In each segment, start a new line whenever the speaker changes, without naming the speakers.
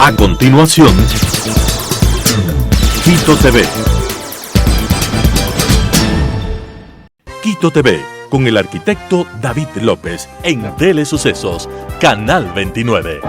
A continuación, Quito TV. Quito TV, con el arquitecto David López, en Telesucesos, Canal 29.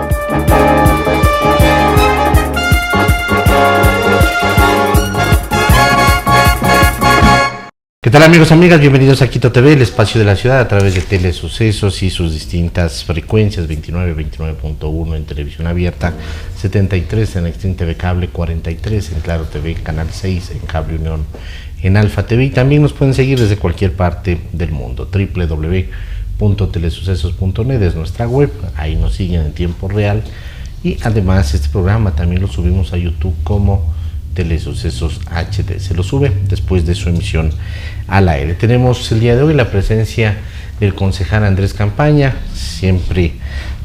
¿Qué tal, amigos y amigas? Bienvenidos a Quito TV, el espacio de la ciudad a través de Telesucesos y sus distintas frecuencias, 29, 29.1 en televisión abierta, 73 en Extreme TV Cable, 43 en Claro TV, Canal 6 en Cable Unión, en Alfa TV, y también nos pueden seguir desde cualquier parte del mundo. www.telesucesos.net es nuestra web, ahí nos siguen en tiempo real, y además este programa también lo subimos a YouTube como Telesucesos HD, se lo sube después de su emisión al aire. Tenemos el día de hoy la presencia del concejal Andrés Campaña, siempre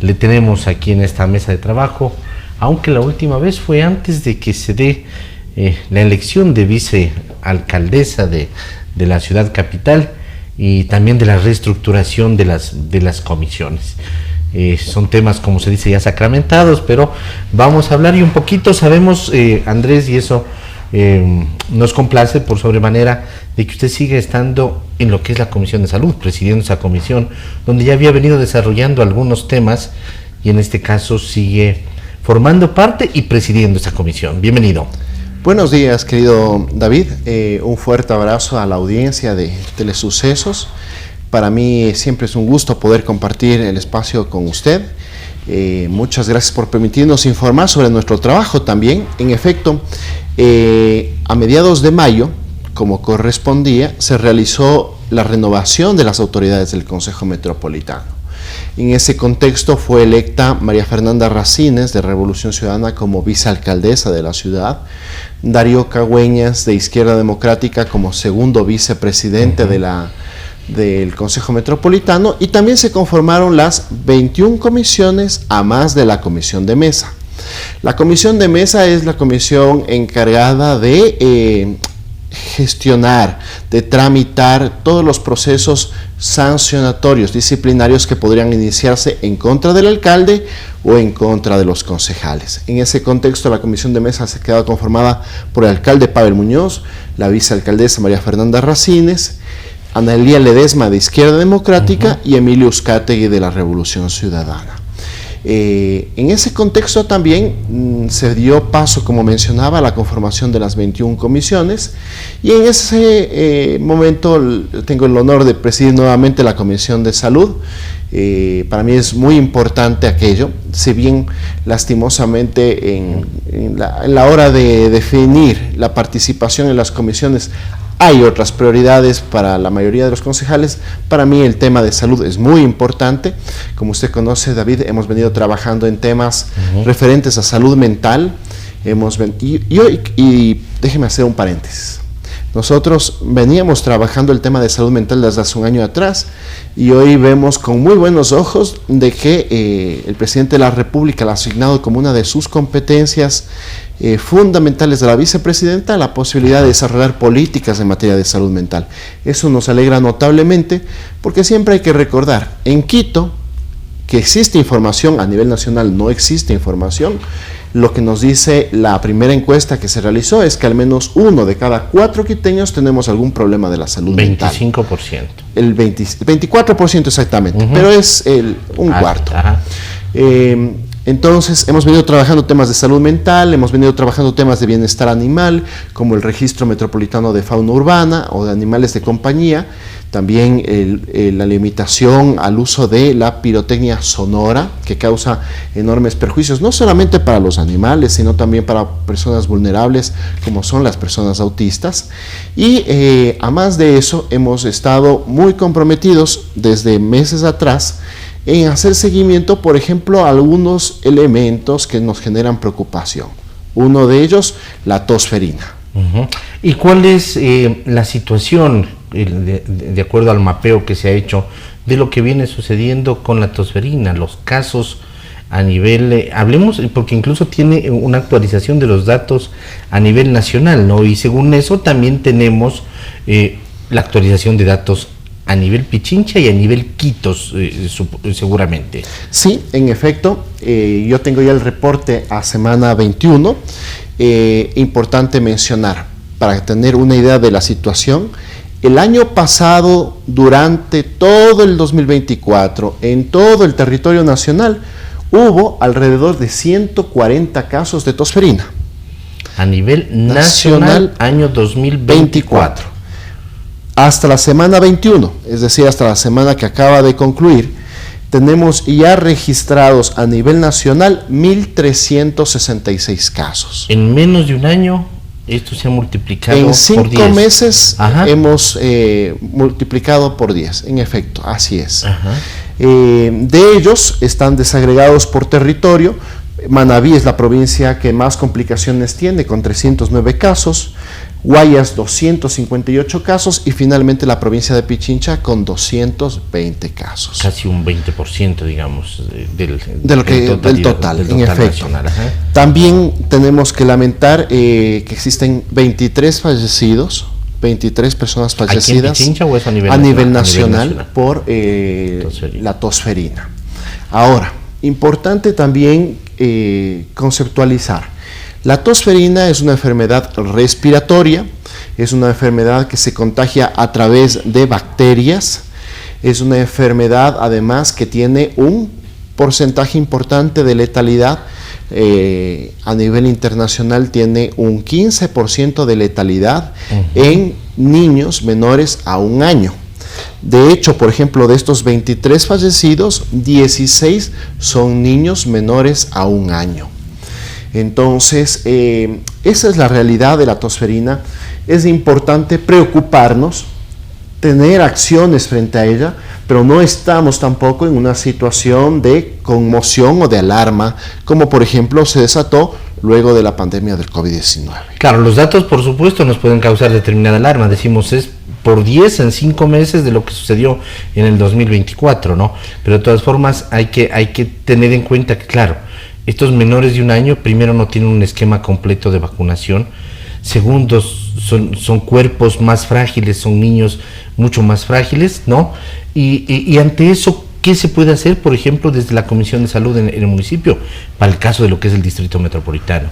le tenemos aquí en esta mesa de trabajo, aunque la última vez fue antes de que se dé la elección de vicealcaldesa de la ciudad capital y también de la reestructuración de las comisiones. Son temas, como se dice, ya sacramentados, pero vamos a hablar y un poquito sabemos, Andrés, y eso nos complace por sobremanera de que usted sigue estando en lo que es la Comisión de Salud, presidiendo esa comisión, donde ya había venido desarrollando algunos temas y en este caso sigue formando parte y presidiendo esa comisión. Bienvenido.
Buenos días, querido David, un fuerte abrazo a la audiencia de Telesucesos. Para mí siempre es un gusto poder compartir el espacio con usted. Muchas gracias por permitirnos informar sobre nuestro trabajo también. En efecto, a mediados de mayo, como correspondía, se realizó la renovación de las autoridades del Consejo Metropolitano. En ese contexto fue electa María Fernanda Racines, de Revolución Ciudadana, como vicealcaldesa de la ciudad, Darío Cagüeñas, de Izquierda Democrática, como segundo vicepresidente del Consejo Metropolitano, y también se conformaron las 21 comisiones a más de la comisión de mesa. La comisión de mesa es la comisión encargada de gestionar, de tramitar todos los procesos sancionatorios, disciplinarios que podrían iniciarse en contra del alcalde o en contra de los concejales. En ese contexto, la comisión de mesa se quedó conformada por el alcalde Pavel Muñoz, la vicealcaldesa María Fernanda Racines, Ana Elía Ledesma, de Izquierda Democrática, y Emilio Uzcategui, de la Revolución Ciudadana. En ese contexto también se dio paso, como mencionaba, a la conformación de las 21 comisiones, y en ese momento tengo el honor de presidir nuevamente la Comisión de Salud. Para mí es muy importante aquello, si bien lastimosamente en la hora de definir la participación en las comisiones hay otras prioridades para la mayoría de los concejales. Para mí el tema de salud es muy importante. Como usted conoce, David, hemos venido trabajando en temas referentes a salud mental. Y déjeme hacer un paréntesis. Nosotros veníamos trabajando el tema de salud mental desde hace un año atrás, y hoy vemos con muy buenos ojos de que el presidente de la República le ha asignado como una de sus competencias fundamentales de la vicepresidenta la posibilidad de desarrollar políticas en materia de salud mental. Eso nos alegra notablemente, porque siempre hay que recordar, en Quito, que existe información, a nivel nacional no existe información. Lo que nos dice la primera encuesta que se realizó es que al menos 1 de cada 4 quiteños tenemos algún problema de la salud mental.
25%.
El 24% exactamente, pero es un cuarto. Entonces, hemos venido trabajando temas de salud mental, hemos venido trabajando temas de bienestar animal, como el registro metropolitano de fauna urbana o de animales de compañía, también la limitación al uso de la pirotecnia sonora, que causa enormes perjuicios, no solamente para los animales, sino también para personas vulnerables, como son las personas autistas. Y a más de eso, hemos estado muy comprometidos desde meses atrás en hacer seguimiento, por ejemplo, a algunos elementos que nos generan preocupación. Uno de ellos, la tosferina.
¿Y cuál es la situación, de acuerdo al mapeo que se ha hecho, de lo que viene sucediendo con la tosferina? Los casos a nivel, hablemos, porque incluso tiene una actualización de los datos a nivel nacional, ¿no? Y según eso también tenemos la actualización de datos a nivel Pichincha y a nivel Quito, seguramente.
Sí, en efecto, yo tengo ya el reporte a semana 21. Importante mencionar, para tener una idea de la situación, el año pasado, durante todo el 2024, en todo el territorio nacional, hubo alrededor de 140 casos de tosferina.
A nivel nacional, año 2024.
Hasta la semana 21, es decir, hasta la semana que acaba de concluir, tenemos ya registrados a nivel nacional 1.366 casos.
En menos de un año, esto se ha multiplicado
en
por 10.
En 5 meses hemos multiplicado por 10, en efecto, así es. De ellos están desagregados por territorio. Manabí es la provincia que más complicaciones tiene, con 309 casos, Guayas 258 casos y finalmente la provincia de Pichincha con 220 casos.
Casi un 20%, digamos, del
total, en efecto. También tenemos que lamentar que existen 23 fallecidos, 23 personas fallecidas.
¿Aquí en Pichincha o es a nivel
nacional por la tosferina? Ahora, importante también conceptualizar. La tosferina es una enfermedad respiratoria, es una enfermedad que se contagia a través de bacterias, es una enfermedad además que tiene un porcentaje importante de letalidad. A nivel internacional tiene un 15% de letalidad en niños menores a 1 año. De hecho, por ejemplo, de estos 23 fallecidos, 16 son niños menores a 1 año. Entonces, esa es la realidad de la tosferina. Es importante preocuparnos, tener acciones frente a ella, pero no estamos tampoco en una situación de conmoción o de alarma, como por ejemplo se desató luego de la pandemia del COVID-19.
Claro, los datos por supuesto nos pueden causar determinada alarma, decimos es por 10 en 5 meses de lo que sucedió en el 2024, ¿no? Pero de todas formas hay que tener en cuenta que, claro, estos menores de 1 año, primero, no tienen un esquema completo de vacunación. Segundo, son cuerpos más frágiles, son niños mucho más frágiles, ¿no? Y ante eso, ¿qué se puede hacer, por ejemplo, desde la Comisión de Salud en el municipio, para el caso de lo que es el Distrito Metropolitano?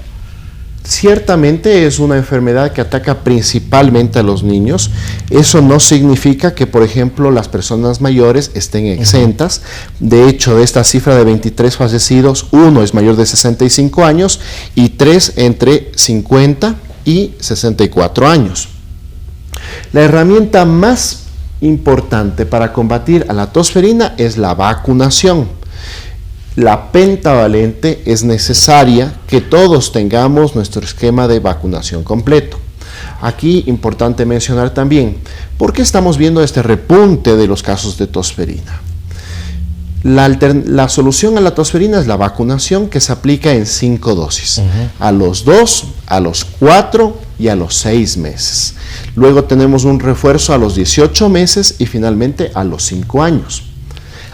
Ciertamente es una enfermedad que ataca principalmente a los niños. Eso no significa que, por ejemplo, las personas mayores estén exentas. De hecho, de esta cifra de 23 fallecidos, 1 es mayor de 65 años y 3 entre 50 y 64 años. La herramienta más importante para combatir a la tosferina es la vacunación. La pentavalente es necesaria que todos tengamos nuestro esquema de vacunación completo. Aquí importante mencionar también, ¿por qué estamos viendo este repunte de los casos de tosferina? La solución a la tosferina es la vacunación, que se aplica en 5 dosis, a los 2, a los 4 y a los 6 meses. Luego tenemos un refuerzo a los 18 meses y finalmente a los 5 años.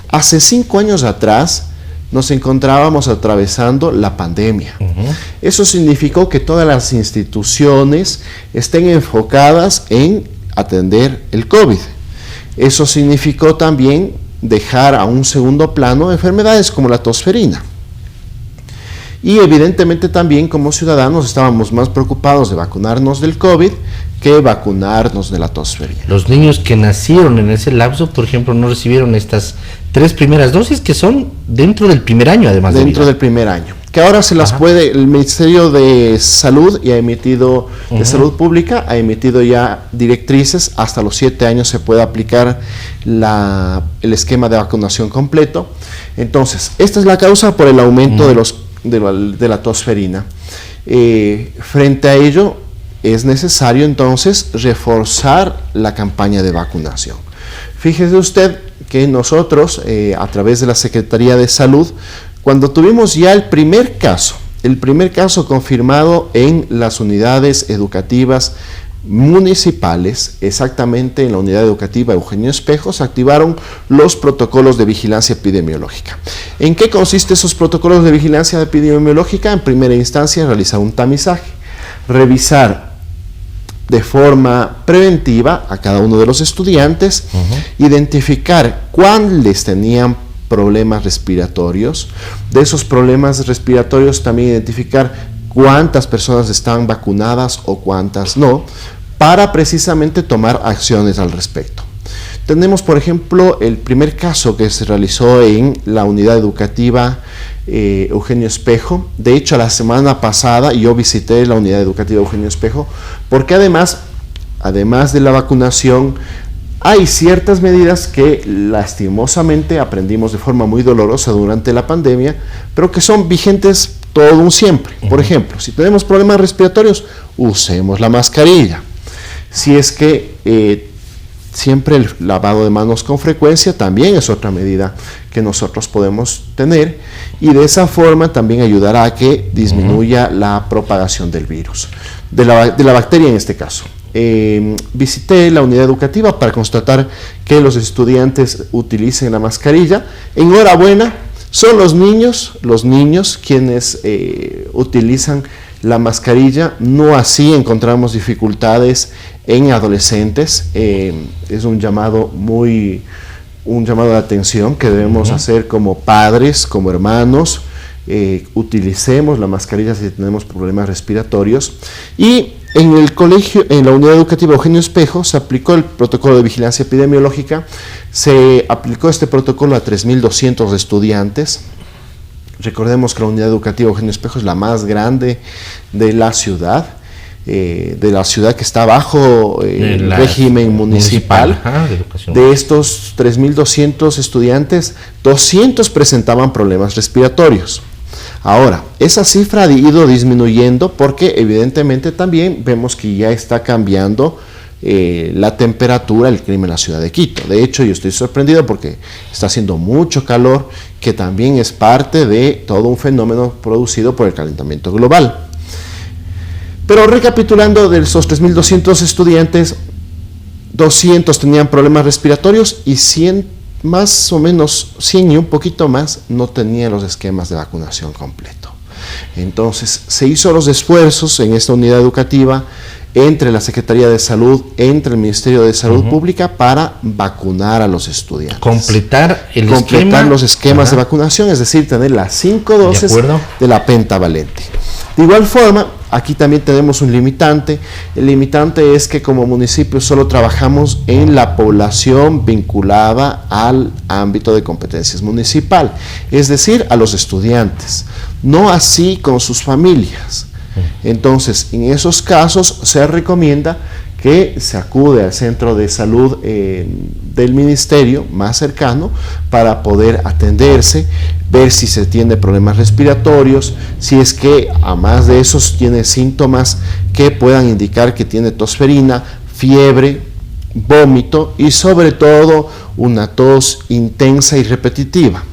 Hace 5 años atrás, nos encontrábamos atravesando la pandemia. Eso significó que todas las instituciones estén enfocadas en atender el COVID. Eso significó también dejar a un segundo plano enfermedades como la tosferina. Y evidentemente también como ciudadanos estábamos más preocupados de vacunarnos del COVID que vacunarnos de la tosferina.
Los niños que nacieron en ese lapso, por ejemplo, no recibieron estas 3 primeras dosis, que son dentro del primer año, además.
Dentro del primer año. Que ahora se las puede, el Ministerio de Salud y ha emitido, de Salud Pública, ha emitido ya directrices, hasta los 7 años se puede aplicar el esquema de vacunación completo. Entonces, esta es la causa por el aumento de la tosferina. Frente a ello, es necesario entonces reforzar la campaña de vacunación. Fíjese usted que nosotros, a través de la Secretaría de Salud, cuando tuvimos ya el primer caso confirmado en las unidades educativas municipales, exactamente en la unidad educativa Eugenio Espejo, se activaron los protocolos de vigilancia epidemiológica. ¿En qué consisten esos protocolos de vigilancia epidemiológica? En primera instancia, realizar un tamizaje, revisar de forma preventiva a cada uno de los estudiantes, identificar cuáles tenían problemas respiratorios, de esos problemas respiratorios también identificar cuántas personas están vacunadas o cuántas no, para precisamente tomar acciones al respecto. Tenemos, por ejemplo, el primer caso que se realizó en la unidad educativa Eugenio Espejo. De hecho, la semana pasada yo visité la unidad educativa Eugenio Espejo, porque además de la vacunación, hay ciertas medidas que lastimosamente aprendimos de forma muy dolorosa durante la pandemia, pero que son vigentes todo un siempre. Por ejemplo, si tenemos problemas respiratorios, usemos la mascarilla. Si es que siempre el lavado de manos con frecuencia también es otra medida que nosotros podemos tener, y de esa forma también ayudará a que disminuya la propagación del virus, de la bacteria en este caso. Visité la unidad educativa para constatar que los estudiantes utilicen la mascarilla. Enhorabuena, son los niños quienes utilizan la mascarilla, no así encontramos dificultades en adolescentes. Es un llamado de atención que debemos hacer como padres, como hermanos. Utilicemos la mascarilla si tenemos problemas respiratorios. Y en el colegio, en la unidad educativa Eugenio Espejo, se aplicó el protocolo de vigilancia epidemiológica. Se aplicó este protocolo a 3.200 estudiantes. Recordemos que la unidad educativa Eugenio Espejo es la más grande de la ciudad que está bajo el régimen municipal. De estos 3.200 estudiantes, 200 presentaban problemas respiratorios. Ahora, esa cifra ha ido disminuyendo porque evidentemente también vemos que ya está cambiando la temperatura, el clima en la ciudad de Quito. De hecho, yo estoy sorprendido porque está haciendo mucho calor, que también es parte de todo un fenómeno producido por el calentamiento global. Pero recapitulando, de esos 3.200 estudiantes, 200 tenían problemas respiratorios y 100, más o menos 100 y un poquito más, no tenían los esquemas de vacunación completo. Entonces, se hizo los esfuerzos en esta unidad educativa entre la Secretaría de Salud, entre el Ministerio de Salud Pública, para vacunar a los estudiantes.
Completar
los esquemas de vacunación, es decir, tener las 5 dosis de la pentavalente. De igual forma, aquí también tenemos un limitante. El limitante es que como municipio solo trabajamos en la población vinculada al ámbito de competencias municipal, es decir, a los estudiantes, no así con sus familias. Entonces, en esos casos se recomienda que se acude al centro de salud del ministerio más cercano para poder atenderse, ver si se tiene problemas respiratorios, si es que además de esos tiene síntomas que puedan indicar que tiene tosferina, fiebre, vómito y sobre todo una tos intensa y repetitiva.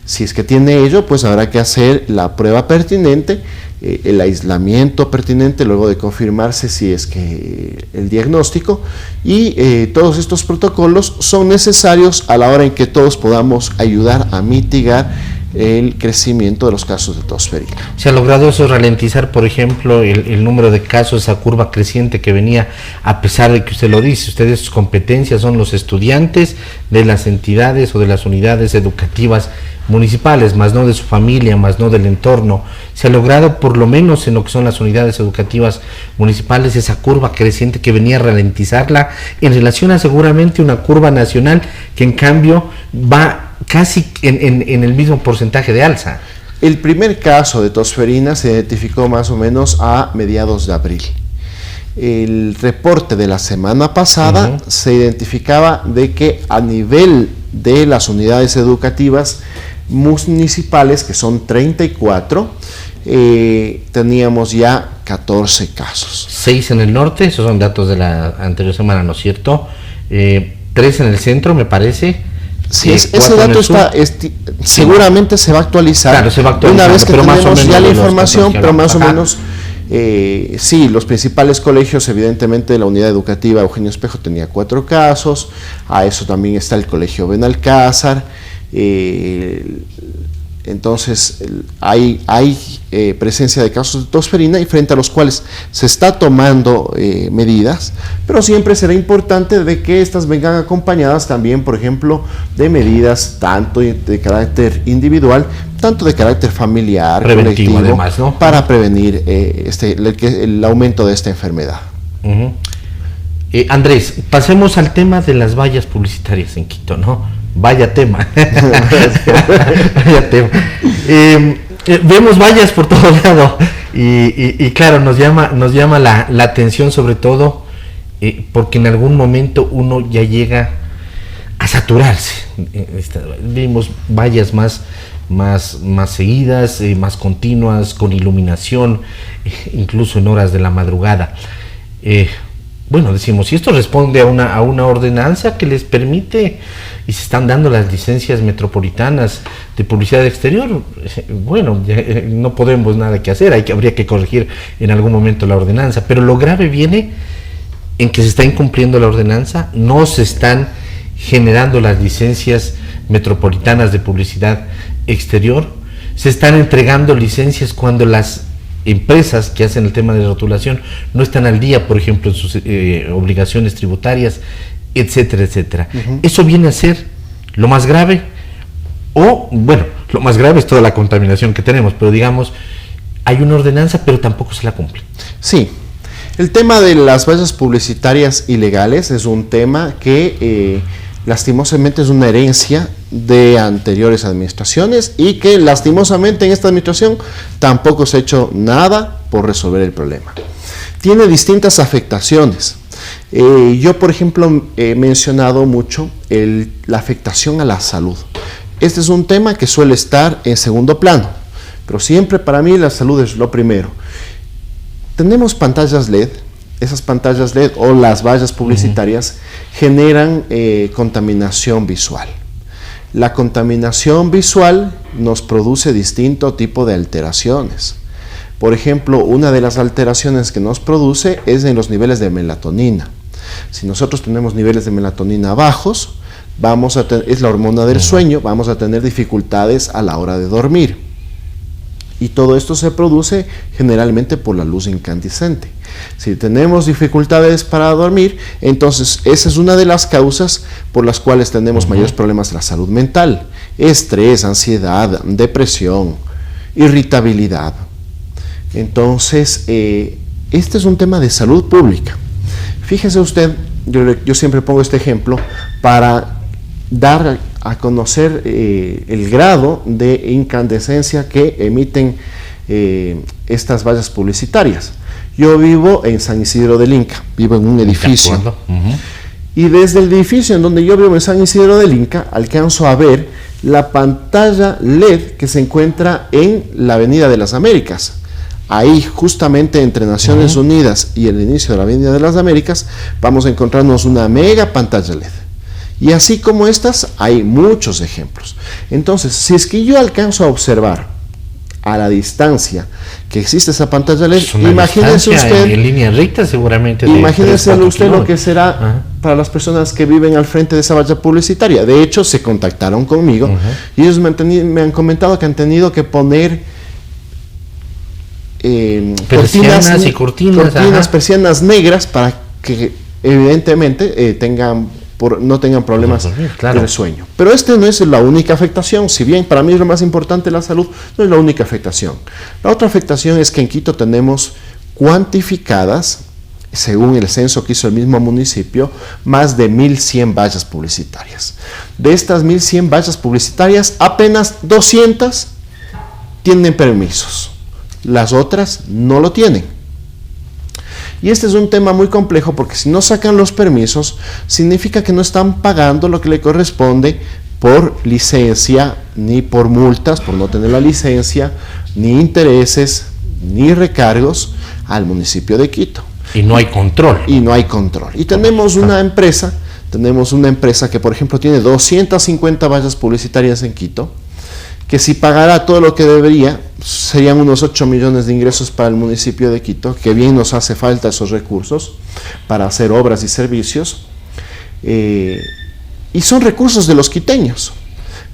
Si es que tiene ello, pues habrá que hacer la prueba pertinente, el aislamiento pertinente luego de confirmarse si es que el diagnóstico, y todos estos protocolos son necesarios a la hora en que todos podamos ayudar a mitigar el crecimiento de los casos de tosferina.
¿Se ha logrado eso, ralentizar, por ejemplo, el número de casos, esa curva creciente que venía, a pesar de que usted lo dice, ustedes sus competencias son los estudiantes de las entidades o de las unidades educativas municipales, más no de su familia, más no del entorno? ¿Se ha logrado, por lo menos en lo que son las unidades educativas municipales, esa curva creciente que venía a ralentizarla en relación a seguramente una curva nacional que en cambio va casi en el mismo porcentaje de alza?
El primer caso de tosferina se identificó más o menos a mediados de abril. El reporte de la semana pasada se identificaba de que a nivel de las unidades educativas municipales, que son 34, teníamos ya 14 casos. 6
en el norte, esos son datos de la anterior semana, ¿no es cierto? 3 en el centro, me parece.
Sí, ese dato está, seguramente se va a actualizar.
Claro, se va a actualizar.
Una vez que tenemos ya la información, pero más o menos, sí, los principales colegios, evidentemente la unidad educativa Eugenio Espejo tenía 4 casos, a eso también está el colegio Benalcázar, el Entonces hay presencia de casos de tosferina y frente a los cuales se está tomando medidas, pero siempre será importante de que estas vengan acompañadas también, por ejemplo, de medidas tanto de carácter individual, tanto de carácter familiar,
preventivo,
colectivo,
además, ¿no?
Para prevenir el aumento de esta enfermedad.
Uh-huh. Andrés, pasemos al tema de las vallas publicitarias en Quito, ¿no? Vaya tema. Vaya tema. Vemos vallas por todo lado y claro, nos llama la atención, sobre todo porque en algún momento uno ya llega a saturarse. Vimos vallas más seguidas, más continuas, con iluminación, incluso en horas de la madrugada. Bueno, decimos, si esto responde a una ordenanza que les permite, y se están dando las licencias metropolitanas de publicidad exterior, bueno, ya, no podemos nada que hacer, habría que corregir en algún momento la ordenanza, pero lo grave viene en que se está incumpliendo la ordenanza, no se están generando las licencias metropolitanas de publicidad exterior, se están entregando licencias cuando las empresas que hacen el tema de rotulación no están al día, por ejemplo, en sus obligaciones tributarias, etcétera, etcétera. Uh-huh. Eso viene a ser lo más grave, lo más grave es toda la contaminación que tenemos, pero digamos, hay una ordenanza, pero tampoco se la cumple.
Sí, el tema de las vallas publicitarias ilegales es un tema que lastimosamente es una herencia de anteriores administraciones y que lastimosamente en esta administración tampoco se ha hecho nada por resolver el problema. Tiene distintas afectaciones. Yo, por ejemplo, he mencionado mucho la afectación a la salud. Este es un tema que suele estar en segundo plano, pero siempre para mí la salud es lo primero. Tenemos pantallas LED. Esas pantallas LED o las vallas publicitarias generan contaminación visual. La contaminación visual nos produce distinto tipo de alteraciones. Por ejemplo, una de las alteraciones que nos produce es en los niveles de melatonina. Si nosotros tenemos niveles de melatonina bajos, es la hormona del sueño, vamos a tener dificultades a la hora de dormir. Y todo esto se produce generalmente por la luz incandescente. Si tenemos dificultades para dormir, entonces esa es una de las causas por las cuales tenemos mayores problemas de la salud mental. Estrés, ansiedad, depresión, irritabilidad. Entonces, este es un tema de salud pública. Fíjese usted, yo siempre pongo este ejemplo para dar a conocer el grado de incandescencia que emiten estas vallas publicitarias. Yo vivo en San Isidro del Inca, vivo en un edificio. Y desde el edificio en donde yo vivo en San Isidro del Inca, alcanzo a ver la pantalla LED que se encuentra en la Avenida de las Américas. Ahí, justamente entre Naciones Unidas y el inicio de la Avenida de las Américas, vamos a encontrarnos una mega pantalla LED. Y así como estas, hay muchos ejemplos. Entonces, si es que yo alcanzo a observar a la distancia que existe esa pantalla LED, imagínese usted
en línea recta seguramente.
Imagínese usted lo que será para las personas que viven al frente de esa valla publicitaria. De hecho, se contactaron conmigo y ellos me han comentado que han tenido que poner persianas negras para que evidentemente no tengan problemas del sueño. Pero esta no es la única afectación, si bien para mí es lo más importante la salud, no es la única afectación. La otra afectación es que en Quito tenemos cuantificadas, según el censo que hizo el mismo municipio, más de 1.100 vallas publicitarias. De estas 1.100 vallas publicitarias, apenas 200 tienen permisos. Las otras no lo tienen. Y este es un tema muy complejo porque si no sacan los permisos, significa que no están pagando lo que le corresponde por licencia, ni por multas, por no tener la licencia, ni intereses, ni recargos al municipio de Quito.
Y no hay control.
Y tenemos una empresa que, por ejemplo, tiene 250 vallas publicitarias en Quito, que si pagara todo lo que debería, serían unos 8 millones de ingresos para el municipio de Quito, que bien nos hace falta esos recursos para hacer obras y servicios, y son recursos de los quiteños.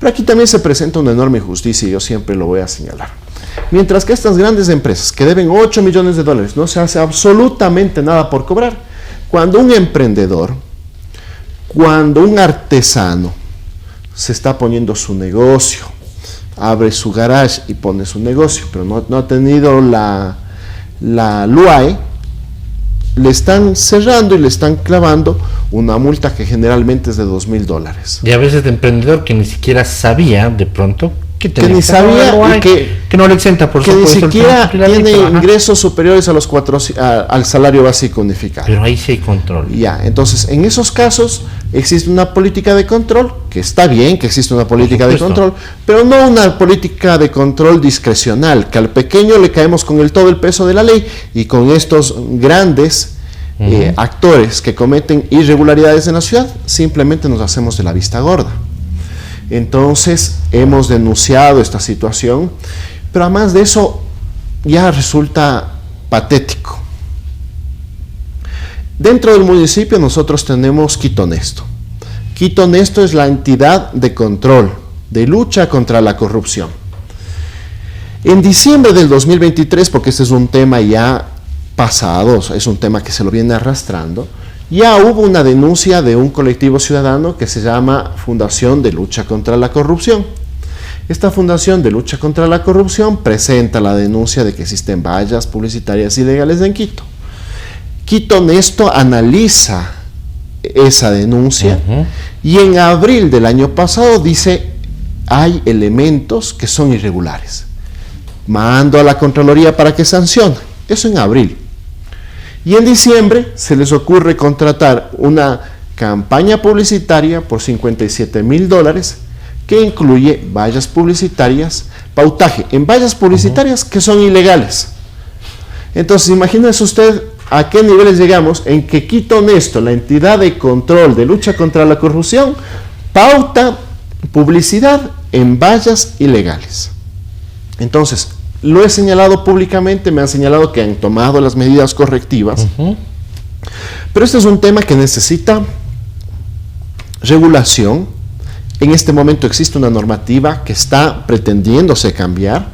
Pero aquí también se presenta una enorme injusticia y yo siempre lo voy a señalar. Mientras que estas grandes empresas que deben 8 millones de dólares no se hace absolutamente nada por cobrar, cuando un emprendedor, cuando un artesano se está poniendo su negocio, abre su garage y pone su negocio, pero no ha tenido la LUAE, le están cerrando y le están clavando una multa que generalmente es de $2,000.
Y a veces de emprendedor que ni siquiera sabía de pronto que
ni sabía y
que no le exenta, por
que
supuesto,
ni siquiera tiene
pero,
ingresos superiores a los al salario básico unificado.
Pero ahí sí hay control.
Ya, entonces en esos casos existe una política de control, que está bien que existe una política de control, pero no una política de control discrecional, que al pequeño le caemos con todo el peso de la ley y con estos grandes actores que cometen irregularidades en la ciudad, simplemente nos hacemos de la vista gorda. Entonces hemos denunciado esta situación, pero además de eso ya resulta patético. Dentro del municipio nosotros tenemos Quito Honesto. Quito Honesto es la entidad de control, de lucha contra la corrupción. En diciembre del 2023, porque este es un tema ya pasado, es un tema que se lo viene arrastrando, ya hubo una denuncia de un colectivo ciudadano que se llama Fundación de Lucha contra la Corrupción. Esta Fundación de Lucha contra la Corrupción presenta la denuncia de que existen vallas publicitarias ilegales en Quito. Quito Honesto analiza esa denuncia y en abril del año pasado dice: hay elementos que son irregulares. Mando a la Contraloría para que sancione. Eso en abril. Y en diciembre se les ocurre contratar una campaña publicitaria por $57,000 que incluye vallas publicitarias, pautaje en vallas publicitarias que son ilegales. Entonces, imagínense usted a qué niveles llegamos en que Quito Honesto, la entidad de control de lucha contra la corrupción, pauta publicidad en vallas ilegales. Entonces, lo he señalado públicamente, me han señalado que han tomado las medidas correctivas, pero este es un tema que necesita regulación. En este momento existe una normativa que está pretendiéndose cambiar.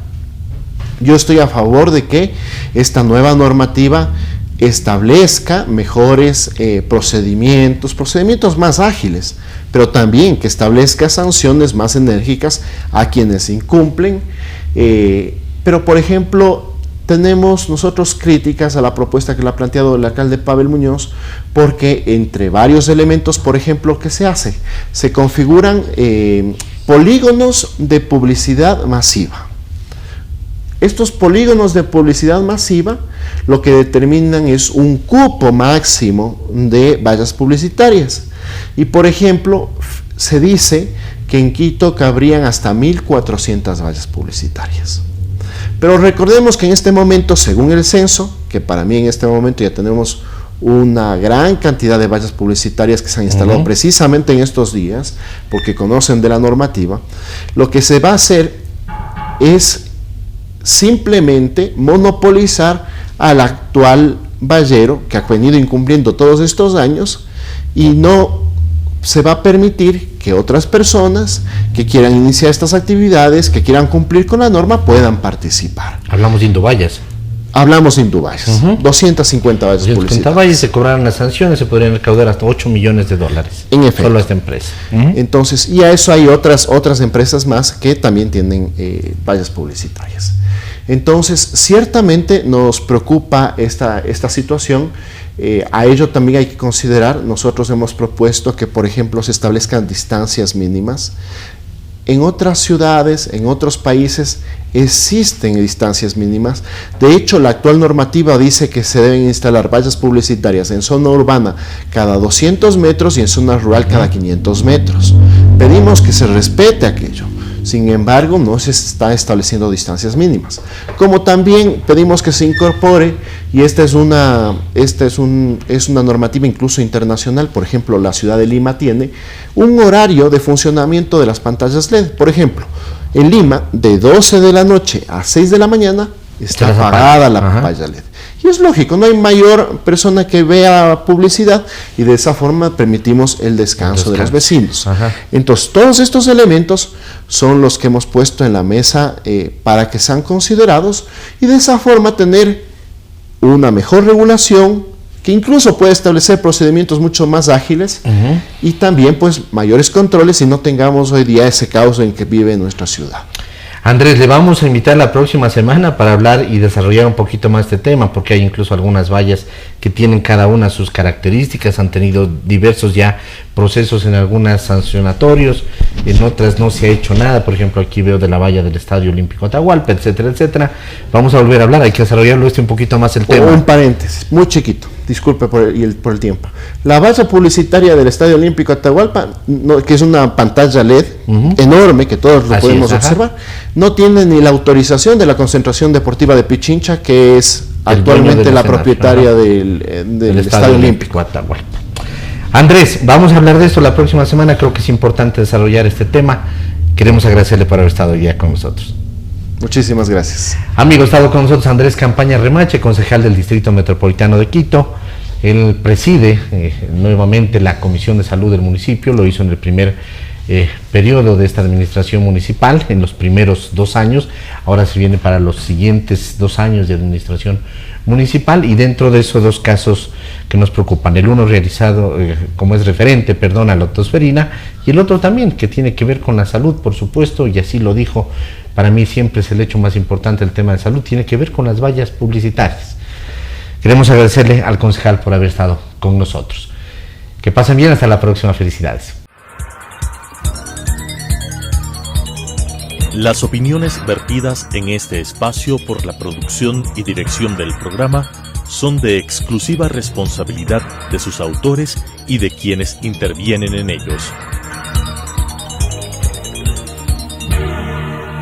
Yo estoy a favor de que esta nueva normativa establezca mejores procedimientos más ágiles, pero también que establezca sanciones más enérgicas a quienes incumplen. Pero, por ejemplo, tenemos nosotros críticas a la propuesta que le ha planteado el alcalde Pavel Muñoz, porque entre varios elementos, por ejemplo, ¿qué se hace? Se configuran polígonos de publicidad masiva. Estos polígonos de publicidad masiva lo que determinan es un cupo máximo de vallas publicitarias. Y, por ejemplo, se dice que en Quito cabrían hasta 1.400 vallas publicitarias. Pero recordemos que en este momento, según el censo, que para mí en este momento ya tenemos una gran cantidad de vallas publicitarias que se han instalado precisamente en estos días, porque conocen de la normativa, lo que se va a hacer es simplemente monopolizar al actual vallero que ha venido incumpliendo todos estos años, y no se va a permitir que otras personas que quieran iniciar estas actividades, que quieran cumplir con la norma, puedan participar.
Hablamos de Indovallas.
Hablamos de Indovallas, 250 vallas publicitarias. 250
vallas, se cobraran las sanciones, se podrían recaudar hasta $8 millones.
En efecto.
Solo esta empresa.
Entonces, y a eso hay otras empresas más que también tienen vallas publicitarias. Entonces, ciertamente nos preocupa esta situación. A ello también hay que considerar, nosotros hemos propuesto que, por ejemplo, se establezcan distancias mínimas. En otras ciudades, en otros países, existen distancias mínimas. De hecho, la actual normativa dice que se deben instalar vallas publicitarias en zona urbana cada 200 metros y en zona rural cada 500 metros. Pedimos que se respete aquello. Sin embargo, no se está estableciendo distancias mínimas. Como también pedimos que se incorpore, y esta es una normativa incluso internacional. Por ejemplo, la ciudad de Lima tiene un horario de funcionamiento de las pantallas LED. Por ejemplo, en Lima, de 12 de la noche a 6 de la mañana está apagada la pantalla LED. Y es lógico, no hay mayor persona que vea publicidad y de esa forma permitimos el descanso de los vecinos.
Ajá.
Entonces, todos estos elementos son los que hemos puesto en la mesa para que sean considerados y de esa forma tener una mejor regulación que incluso puede establecer procedimientos mucho más ágiles y también pues mayores controles y no tengamos hoy día ese caos en que vive nuestra ciudad.
Andrés, le vamos a invitar la próxima semana para hablar y desarrollar un poquito más este tema, porque hay incluso algunas vallas que tienen cada una sus características, han tenido diversos ya procesos en algunas sancionatorios, en otras no se ha hecho nada, por ejemplo aquí veo de la valla del Estadio Olímpico Atahualpa, etcétera, etcétera. Vamos a volver a hablar, hay que desarrollarlo un poquito más el tema.
Un paréntesis, muy chiquito, disculpe por el tiempo. La valla publicitaria del Estadio Olímpico Atahualpa, que es una pantalla LED enorme, que todos lo podemos observar, no tiene ni la autorización de la Concentración Deportiva de Pichincha, que es actualmente la propietaria del Estadio Olímpico
Atahualpa. Andrés, vamos a hablar de esto la próxima semana, creo que es importante desarrollar este tema. Queremos agradecerle por haber estado hoy día con nosotros.
Muchísimas gracias.
Amigos, ha estado con nosotros Andrés Campaña Remache, concejal del Distrito Metropolitano de Quito. Él preside nuevamente la Comisión de Salud del municipio, lo hizo en el primer periodo de esta administración municipal, en los primeros 2 años, ahora se viene para los siguientes 2 años de administración municipal, y dentro de esos 2 casos que nos preocupan, el uno realizado como es referente, a la octosferina, y el otro también que tiene que ver con la salud, por supuesto, y así lo dijo, para mí siempre es el hecho más importante el tema de salud, tiene que ver con las vallas publicitarias. Queremos agradecerle al concejal por haber estado con nosotros. Que pasen bien, hasta la próxima, felicidades.
Las opiniones vertidas en este espacio por la producción y dirección del programa son de exclusiva responsabilidad de sus autores y de quienes intervienen en ellos.